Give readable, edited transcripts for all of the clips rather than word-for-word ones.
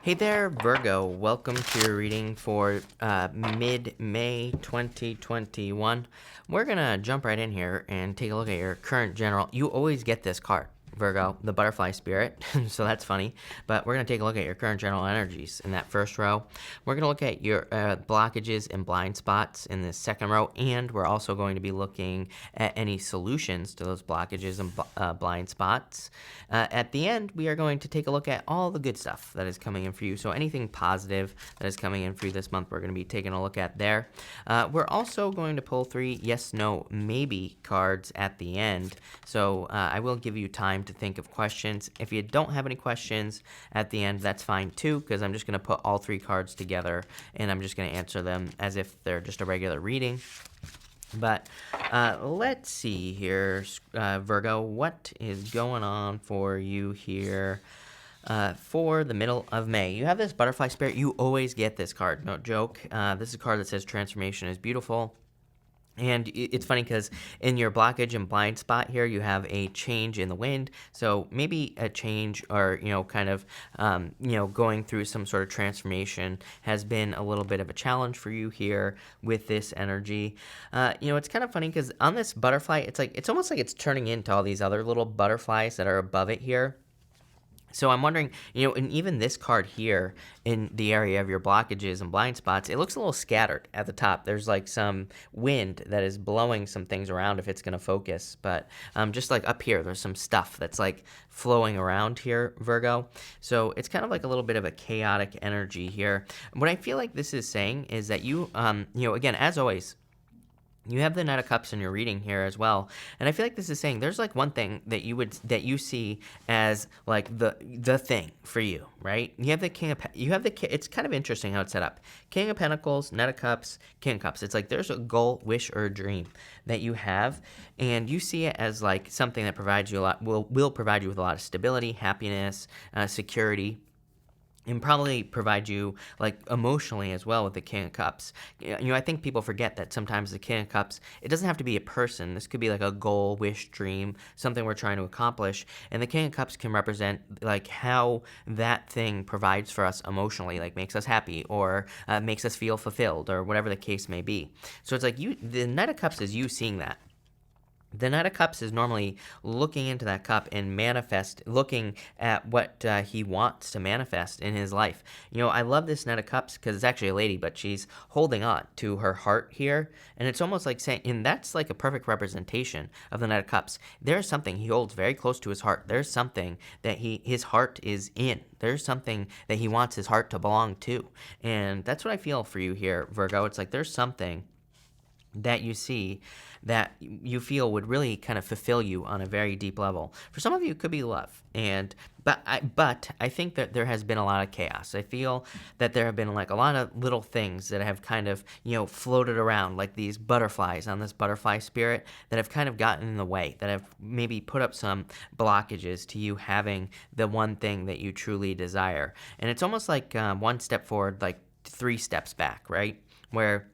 Hey there, Virgo. Welcome to your reading for mid-May 2021. We're going to jump right in here and take a look at your current general. You always get this card, Virgo, the butterfly spirit, so that's funny. But we're going to take a look at your current general energies in that first row. We're going to look at your blockages and blind spots in the second row, and we're also going to be looking at any solutions to those blockages and blind spots. At the end, we are going to take a look at all the good stuff that is coming in for you. So anything positive that is coming in for you this month, we're going to be taking a look at there. We're also going to pull 3 yes, no, maybe cards at the end. So I will give you time to think of questions. If you don't have any questions at the end, that's fine too, because I'm just going to put all 3 cards together and I'm just going to answer them as if they're just a regular reading. But let's see here, Virgo, what is going on for you here for the middle of May? You have this butterfly spirit. You always get this card, no joke. This is a card that says transformation is beautiful. And it's funny because in your blockage and blind spot here, you have a change in the wind. So maybe a change or, kind of, going through some sort of transformation has been a little bit of a challenge for you here with this energy. It's kind of funny because on this butterfly, it's almost like it's turning into all these other little butterflies that are above it here. So I'm wondering, and even this card here in the area of your blockages and blind spots, it looks a little scattered at the top. There's like some wind that is blowing some things around if it's going to focus. But just like up here, there's some stuff that's like flowing around here, Virgo. So it's kind of like a little bit of a chaotic energy here. What I feel like this is saying is that you, again, as always, you have the Knight of Cups in your reading here as well, and I feel like this is saying there's like one thing that you see as like the thing for you, right? You have the it's kind of interesting how it's set up. King of Pentacles, Knight of Cups, King of Cups. It's like there's a goal, wish, or a dream that you have, and you see it as like something that provides you a lot, will provide you with a lot of stability, happiness, security, and probably provide you like emotionally as well with the King of Cups. I think people forget that sometimes the King of Cups, it doesn't have to be a person. This could be like a goal, wish, dream, something we're trying to accomplish. And the King of Cups can represent like how that thing provides for us emotionally, like makes us happy or makes us feel fulfilled or whatever the case may be. So it's like the Knight of Cups is you seeing that. The Knight of Cups is normally looking into that cup and looking at what he wants to manifest in his life. I love this Knight of Cups because it's actually a lady, but she's holding on to her heart here. And it's almost like saying, and that's like a perfect representation of the Knight of Cups. There's something he holds very close to his heart. There's something that his heart is in. There's something that he wants his heart to belong to. And that's what I feel for you here, Virgo. It's like there's something that you see that you feel would really kind of fulfill you on a very deep level. For some of you, it could be love, but I think that there has been a lot of chaos. I feel that there have been like a lot of little things that have kind of floated around like these butterflies on this butterfly spirit that have kind of gotten in the way, that have maybe put up some blockages to you having the one thing that you truly desire. And it's almost like one step forward, like 3 steps back, right? Where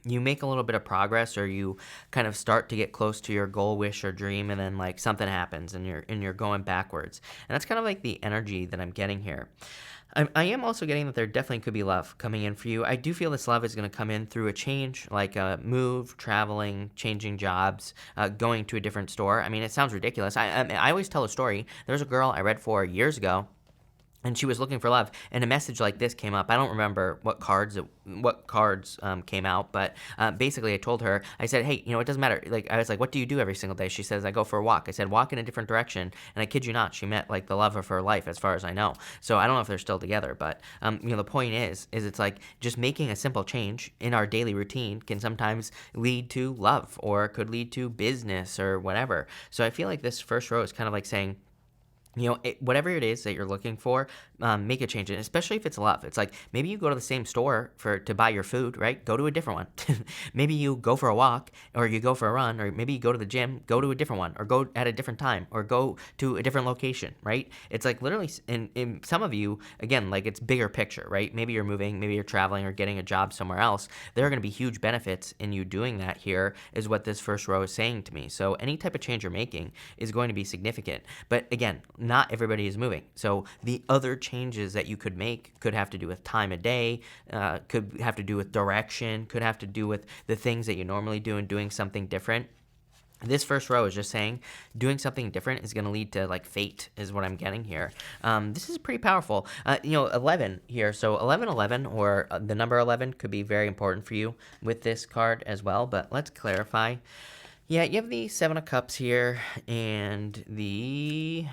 you make a little bit of progress or you kind of start to get close to your goal, wish, or dream, and then like something happens and you're going backwards. And that's kind of like the energy that I'm getting here. I am also getting that there definitely could be love coming in for you. I do feel this love is going to come in through a change, like a move, traveling, changing jobs, going to a different store. I mean, it sounds ridiculous. I always tell a story. There's a girl I read for years ago, and she was looking for love, and a message like this came up. I don't remember what cards came out, but basically I told her, I said, hey, it doesn't matter. Like, I was like, what do you do every single day? She says, I go for a walk. I said, walk in a different direction, and I kid you not, she met like the love of her life as far as I know. So I don't know if they're still together, but the point is it's like just making a simple change in our daily routine can sometimes lead to love or could lead to business or whatever. So I feel like this first row is kind of like saying, whatever it is that you're looking for, make a change. And especially if it's love. It's like maybe you go to the same store to buy your food, right? Go to a different one. Maybe you go for a walk or you go for a run, or maybe you go to the gym, go to a different one, or go at a different time, or go to a different location, right? It's like literally in some of you, again, like it's bigger picture, right? Maybe you're moving, maybe you're traveling or getting a job somewhere else. There are going to be huge benefits in you doing that here is what this first row is saying to me. So any type of change you're making is going to be significant. But again, not everybody is moving. So the other changes that you could make could have to do with time of day, could have to do with direction, could have to do with the things that you normally do and doing something different. This first row is just saying doing something different is going to lead to like fate is what I'm getting here. This is pretty powerful. 11 here. So 1111 or the number 11 could be very important for you with this card as well. But let's clarify. Yeah, you have the Seven of Cups here and the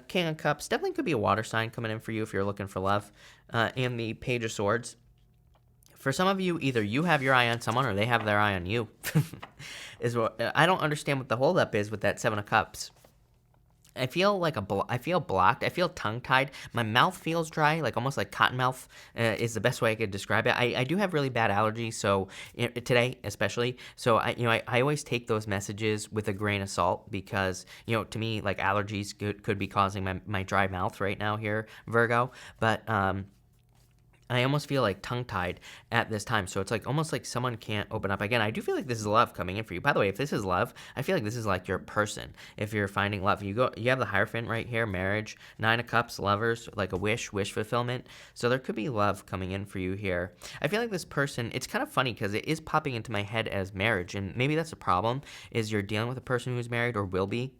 King of Cups. Definitely could be a water sign coming in for you if you're looking for love. And the Page of Swords. For some of you, either you have your eye on someone or they have their eye on you. I don't understand what the holdup is with that Seven of Cups. I feel I feel blocked. I feel tongue-tied. My mouth feels dry, like almost like cotton mouth is the best way I could describe it. I do have really bad allergies, so today especially. So I always take those messages with a grain of salt because to me like allergies could be causing my dry mouth right now here, Virgo. But I almost feel like tongue-tied at this time. So it's like almost like someone can't open up. Again, I do feel like this is love coming in for you. By the way, if this is love, I feel like this is like your person. If you're finding love, you have the Hierophant right here, marriage, Nine of Cups, lovers, like a wish fulfillment. So there could be love coming in for you here. I feel like this person, it's kind of funny because it is popping into my head as marriage. And maybe that's a problem, is you're dealing with a person who's married or will be.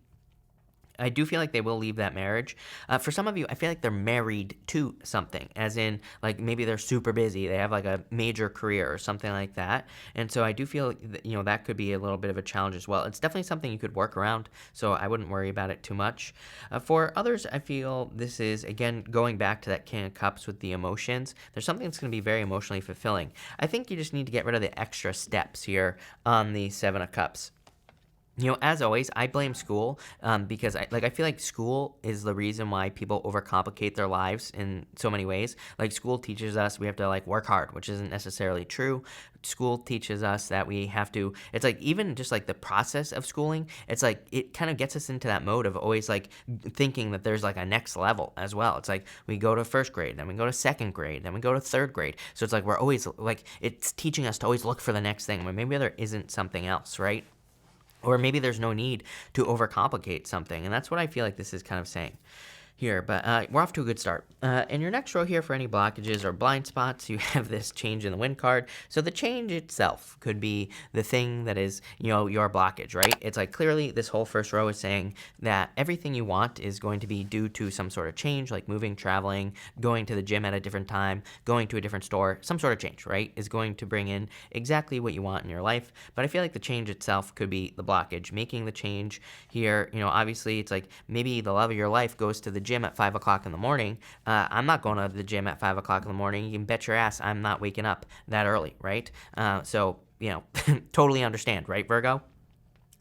I do feel like they will leave that marriage. For some of you, I feel like they're married to something, as in, like, maybe they're super busy. They have, like, a major career or something like that. And so I do feel, that could be a little bit of a challenge as well. It's definitely something you could work around, so I wouldn't worry about it too much. For others, I feel this is, again, going back to that King of Cups with the emotions. There's something that's going to be very emotionally fulfilling. I think you just need to get rid of the extra steps here on the Seven of Cups. As always, I blame school because I feel like school is the reason why people overcomplicate their lives in so many ways. Like school teaches us we have to like work hard, which isn't necessarily true. School teaches us that we have to, it's like even just like the process of schooling, it's like it kind of gets us into that mode of always like thinking that there's like a next level as well. It's like we go to first grade, then we go to second grade, then we go to third grade. So it's like we're always like, it's teaching us to always look for the next thing when maybe there isn't something else, right? Or maybe there's no need to overcomplicate something. And that's what I feel like this is kind of saying here. But we're off to a good start. In your next row here for any blockages or blind spots, you have this change in the wind card. So the change itself could be the thing that is, your blockage, right? It's like clearly this whole first row is saying that everything you want is going to be due to some sort of change, like moving, traveling, going to the gym at a different time, going to a different store, some sort of change, right? Is going to bring in exactly what you want in your life. But I feel like the change itself could be the blockage, making the change here. Obviously it's like maybe the love of your life goes to the gym at 5 o'clock in the morning. I'm not going to the gym at 5 o'clock in the morning. You can bet your ass I'm not waking up that early, right? So totally understand, right, Virgo?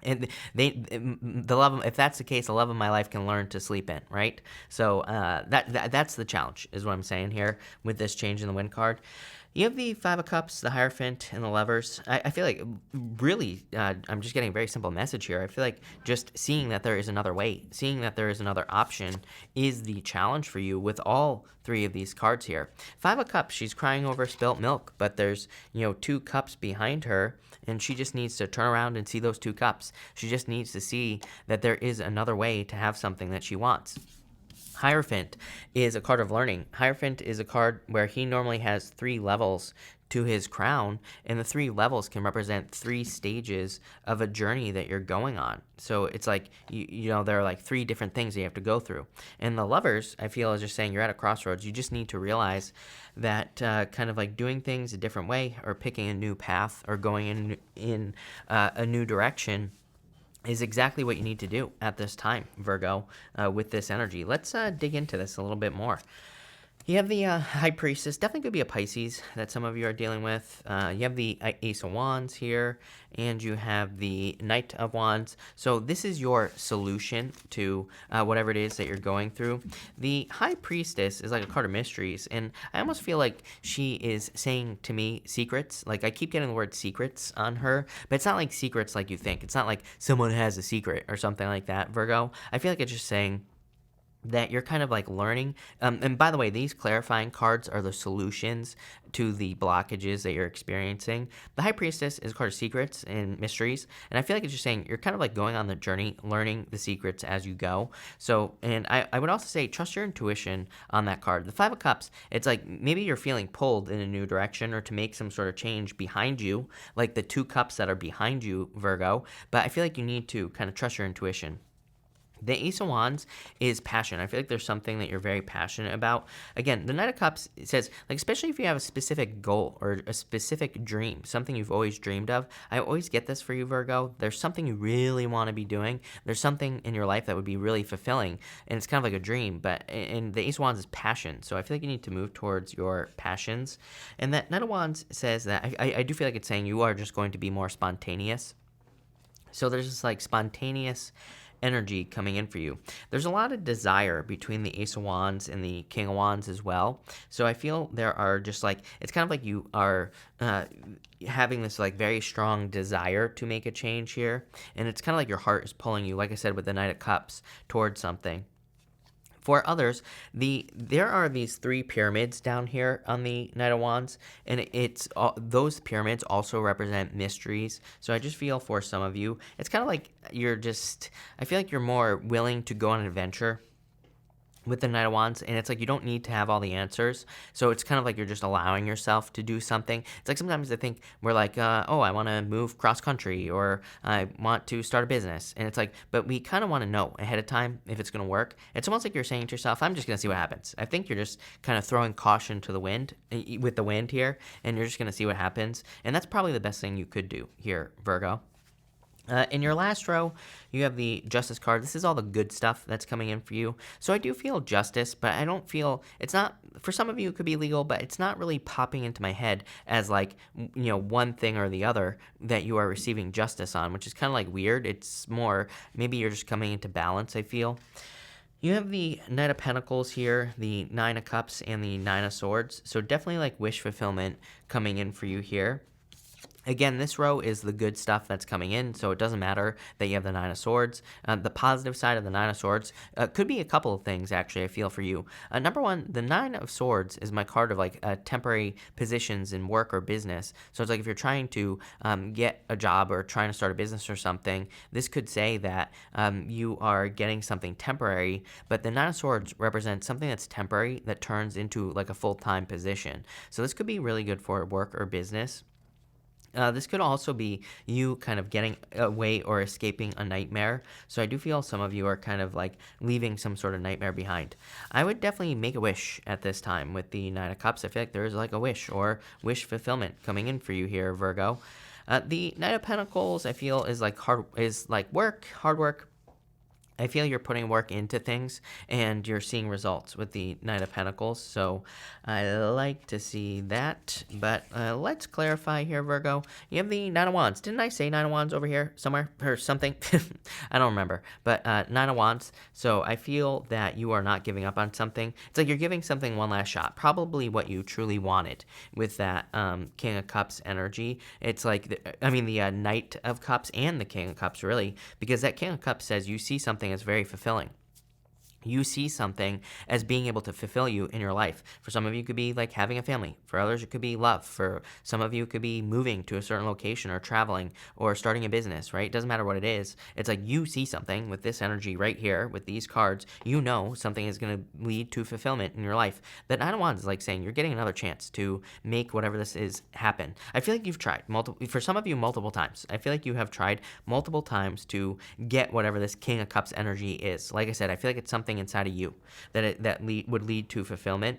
And the love, if that's the case, the love of my life can learn to sleep in, right? So that's the challenge, is what I'm saying here with this change in the wind card. You have the Five of Cups, the Hierophant, and the Lovers. I feel like really, I'm just getting a very simple message here. I feel like just seeing that there is another way, seeing that there is another option is the challenge for you with all three of these cards here. Five of Cups, she's crying over spilt milk, but there's, two cups behind her, and she just needs to turn around and see those two cups. She just needs to see that there is another way to have something that she wants. Hierophant is a card of learning. Hierophant is a card where he normally has 3 levels to his crown, and the 3 levels can represent 3 stages of a journey that you're going on. So it's like, there are like 3 different things that you have to go through. And the Lovers, I feel, is just saying you're at a crossroads. You just need to realize that kind of like doing things a different way or picking a new path or going in a new direction is exactly what you need to do at this time, Virgo, with this energy. Let's dig into this a little bit more. You have the High Priestess, definitely could be a Pisces that some of you are dealing with. You have the Ace of Wands here, and you have the Knight of Wands. So this is your solution to whatever it is that you're going through. The High Priestess is like a card of mysteries, and I almost feel like she is saying to me secrets. Like I keep getting the word secrets on her, but it's not like secrets like you think. It's not like someone has a secret or something like that, Virgo. I feel like it's just saying, that you're kind of like learning. And by the way, these clarifying cards are the solutions to the blockages that you're experiencing. The High Priestess is a card of secrets and mysteries. And I feel like it's just saying you're kind of like going on the journey, learning the secrets as you go. So, and I would also say trust your intuition on that card. The Five of Cups, it's like maybe you're feeling pulled in a new direction or to make some sort of change behind you, like the two cups that are behind you, Virgo. But I feel like you need to kind of trust your intuition. The Ace of Wands is passion. I feel like there's something that you're very passionate about. Again, the Knight of Cups says, like, especially if you have a specific goal or a specific dream, something you've always dreamed of. I always get this for you, Virgo. There's something you really want to be doing. There's something in your life that would be really fulfilling, and it's kind of like a dream. But and the Ace of Wands is passion, so I feel like you need to move towards your passions. And that Knight of Wands says that I do feel like it's saying you are just going to be more spontaneous. So there's this like spontaneous energy coming in for you. There's a lot of desire between the Ace of Wands and the King of Wands as well. So I feel there are just like, it's kind of like you are having this like very strong desire to make a change here. And it's kind of like your heart is pulling you, like I said, with the Knight of Cups towards something. For others, there are these three pyramids down here on the Knight of Wands, and those pyramids also represent mysteries. So I just feel for some of you, it's kind of like I feel like you're more willing to go on an adventure with the Knight of Wands, and it's like you don't need to have all the answers. So it's kind of like you're just allowing yourself to do something. It's like sometimes I think we're like, oh, I want to move cross country, or I want to start a business. And it's like, but we kind of want to know ahead of time if it's going to work. It's almost like you're saying to yourself, I'm just going to see what happens. I think you're just kind of throwing caution to the wind with the wind here, and you're just going to see what happens. And that's probably the best thing you could do here, Virgo. In your last row, you have the Justice card. This is all the good stuff that's coming in for you. So I do feel justice, but I don't feel, it's not, for some of you it could be legal, but it's not really popping into my head as like, one thing or the other that you are receiving justice on, which is kind of like weird. It's more, maybe you're just coming into balance, I feel. You have the Knight of Pentacles here, the Nine of Cups, and the Nine of Swords. So definitely like wish fulfillment coming in for you here. Again, this row is the good stuff that's coming in, so it doesn't matter that you have the Nine of Swords. The positive side of the Nine of Swords could be a couple of things, actually, I feel for you. Number one, the Nine of Swords is my card of, like, temporary positions in work or business. So it's like if you're trying to get a job or trying to start a business or something, this could say that you are getting something temporary, but the Nine of Swords represents something that's temporary that turns into, like, a full-time position. So this could be really good for work or business. This could also be you kind of getting away or escaping a nightmare. So I do feel some of you are kind of like leaving some sort of nightmare behind. I would definitely make a wish at this time with the Nine of Cups. I feel like there is like a wish or wish fulfillment coming in for you here, Virgo. The Knight of Pentacles, I feel, is like hard work. I feel you're putting work into things and you're seeing results with the Knight of Pentacles. So I like to see that. But let's clarify here, Virgo. You have the Nine of Wands. Didn't I say Nine of Wands over here somewhere or something? I don't remember. But Nine of Wands. So I feel that you are not giving up on something. It's like you're giving something one last shot. Probably what you truly wanted with that King of Cups energy. It's like, the Knight of Cups and the King of Cups, really. Because that King of Cups says you see something as very fulfilling. You see something as being able to fulfill you in your life. For some of you, it could be like having a family. For others, it could be love. For some of you, it could be moving to a certain location or traveling or starting a business, right? It doesn't matter what it is. It's like you see something with this energy right here, with these cards. You know something is going to lead to fulfillment in your life. That Nine of Wands is like saying you're getting another chance to make whatever this is happen. I feel like you've tried for some of you multiple times. I feel like you have tried multiple times to get whatever this King of Cups energy is. Like I said, I feel like it's something inside of you that would lead to fulfillment.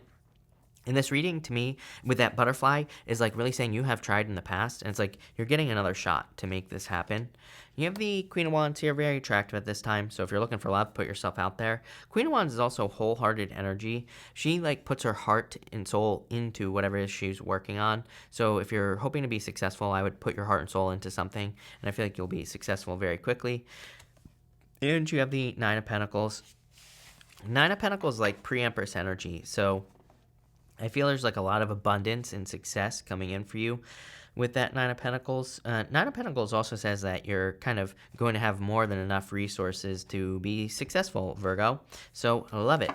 And this reading, to me, with that butterfly, is like really saying you have tried in the past, and it's like you're getting another shot to make this happen. You have the Queen of Wands here, very attractive at this time, so if you're looking for love, put yourself out there. Queen of Wands is also wholehearted energy. She like puts her heart and soul into whatever it is she's working on. So if you're hoping to be successful, I would put your heart and soul into something, and I feel like you'll be successful very quickly. And you have the Nine of Pentacles. Nine of Pentacles is like pre-Empress energy, so I feel there's like a lot of abundance and success coming in for you. with that Nine of Pentacles. Nine of Pentacles also says that you're kind of going to have more than enough resources to be successful, Virgo. So I love it.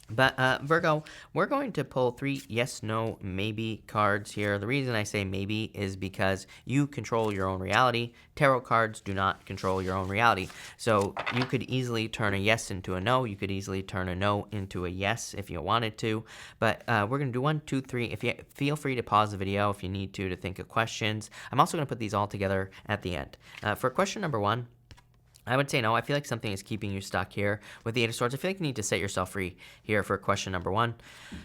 But Virgo, we're going to pull 3 yes, no, maybe cards here. The reason I say maybe is because you control your own reality. Tarot cards do not control your own reality. So you could easily turn a yes into a no. You could easily turn a no into a yes if you wanted to. But we're going to do 1, 2, 3. If you feel free to pause the video if you need to think of questions. I'm also going to put these all together at the end. For question number 1, I would say no. I feel like something is keeping you stuck here with the Eight of Swords. I feel like you need to set yourself free here for question number 1.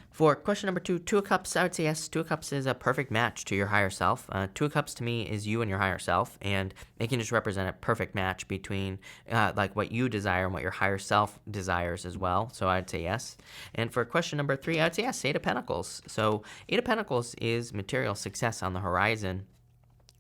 For question number 2, Two of Cups, I would say yes. Two of Cups is a perfect match to your higher self. Two of Cups to me is you and your higher self, and it can just represent a perfect match between like what you desire and what your higher self desires as well. So I'd say yes. And for question number 3, I'd say yes. Eight of Pentacles. So Eight of Pentacles is material success on the horizon.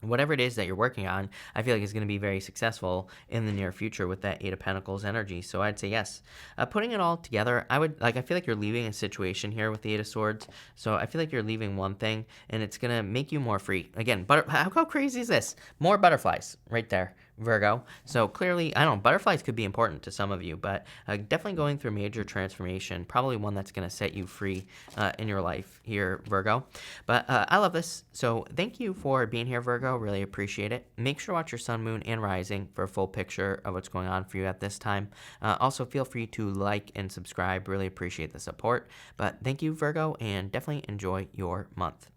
Whatever it is that you're working on, I feel like is going to be very successful in the near future with that Eight of Pentacles energy. So I'd say yes. Putting it all together, I feel like you're leaving a situation here with the Eight of Swords. So I feel like you're leaving one thing, and it's going to make you more free. Again, how crazy is this? More butterflies right there, Virgo. So clearly, I don't know, butterflies could be important to some of you, but definitely going through major transformation, probably one that's going to set you free in your life here, Virgo. But I love this. So thank you for being here, Virgo. Really appreciate it. Make sure to watch your sun, moon, and rising for a full picture of what's going on for you at this time. Also, feel free to like and subscribe. Really appreciate the support. But thank you, Virgo, and definitely enjoy your month.